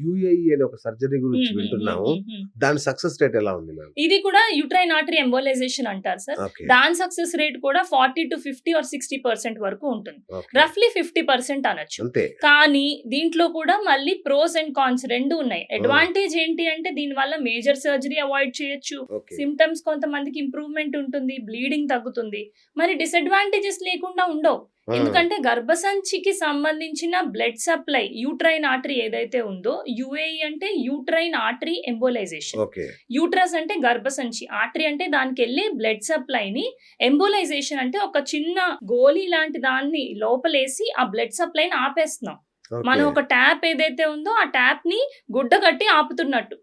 UAE అనే ఒక surgery గురించి వింటున్నాము. దాని సక్సెస్ రేట్ ఎలా ఉంది మ్యామ్? ఇది కూడా యూట్రైన్ ఆర్టరీ ఎంబోలైజేషన్ అంటారు సార్. ఓకే. దాని సక్సెస్ రేట్ కూడా 40 to 50 or 60% వరకు ఉంటుంది. ఓకే. రఫ్లీ 50% అనొచ్చు. అంతే. కానీ దీంట్లో కూడా మళ్ళీ ప్రోస్ అండ్ కాన్స్ రెండు ఉన్నాయి. అడ్వాంటేజ్ ఏంటి అంటే దీని వల్ల మేజర్ సర్జరీ అవాయిడ్ చేయొచ్చు, ఓకే. సిమ్టమ్స్ కొంతమందికి ఇంప్రూవ్మెంట్ ఉంటుంది, బ్లీడింగ్ తగ్గుతుంది. మరి డిసడ్వాంటేజెస్ లేకుండా ఉండవు. ఎందుకంటే గర్భసంచికి సంబంధించిన బ్లడ్ సప్లై యూట్రైన్ ఆర్టరీ ఏదైతే ఉందో, యుఏఈ అంటే uterine artery embolisation. Okay. Uterus అంటే గర్భసంచి, ఆర్టరీ అంటే దానికి వెళ్ళే బ్లడ్ సప్లైని, ఎంబోలైజేషన్ అంటే ఒక చిన్న గోళీ లాంటి దాన్ని లోపలేసి ఆ బ్లడ్ సప్లైని ఆపేస్తున్నాం. మనం ఒక ట్యాప్ ఏదైతే ఉందో ఆ ట్యాప్ ని గుడ్డ కట్టి ఆపుతున్నట్టు.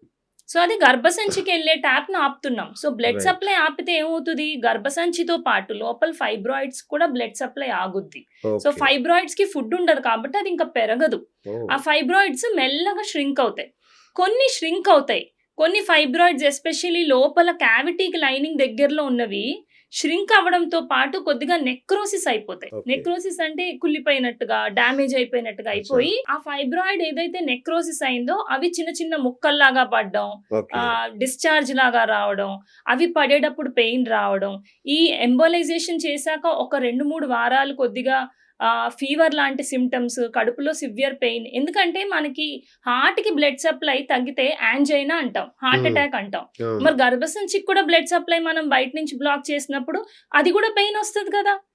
సో అది గర్భసంచికి వెళ్ళే ట్యాప్ ను ఆపుతున్నాం. So blood Right. సప్లై ఆపితే ఏమవుతుంది, గర్భసంచితో పాటు లోపల ఫైబ్రాయిడ్స్ కూడా బ్లడ్ సప్లై ఆగుద్ది. So okay. ఫైబ్రాయిడ్స్ కి ఫుడ్ ఉండదు కాబట్టి అది ఇంకా పెరగదు. ఓ. ఆ ఫైబ్రాయిడ్స్ మెల్లగా ష్రింక్ అవుతాయి. కొన్ని ష్రింక్ అవుతాయి, కొన్ని ఫైబ్రాయిడ్స్ ఎస్పెషల్లీ లోపల క్యావిటీకి లైనింగ్ దగ్గరలో ఉన్నవి ష్రింక్ అవ్వడంతో పాటు కొద్దిగా నెక్రోసిస్ అయిపోతాయి. Okay. నెక్రోసిస్ అంటే కుళ్ళిపోయినట్టుగా, డ్యామేజ్ అయిపోయినట్టుగా అయిపోయి ఆ ఫైబ్రాయిడ్ ఏదైతే నెక్రోసిస్ అయిందో అవి చిన్న చిన్న ముక్కల్లాగా పడడం, ఓకే. డిశ్చార్జ్ లాగా రావడం, అవి పడేటప్పుడు పెయిన్ రావడం. ఈ ఎంబోలైజేషన్ చేశాక ఒక 2-3 వారాలు కొద్దిగా ఫీవర్ లాంటి సిమ్టమ్స్, కడుపులో సివియర్ పెయిన్. ఎందుకంటే మనకి హార్ట్ కి బ్లడ్ సప్లై తగ్గితే యాంజైనా అంటాం, హార్ట్ అటాక్ అంటాం. మరి గర్భసంచికి కూడా బ్లడ్ సప్లై మనం బయట నుంచి బ్లాక్ చేసినప్పుడు అది కూడా పెయిన్ వస్తుంది కదా.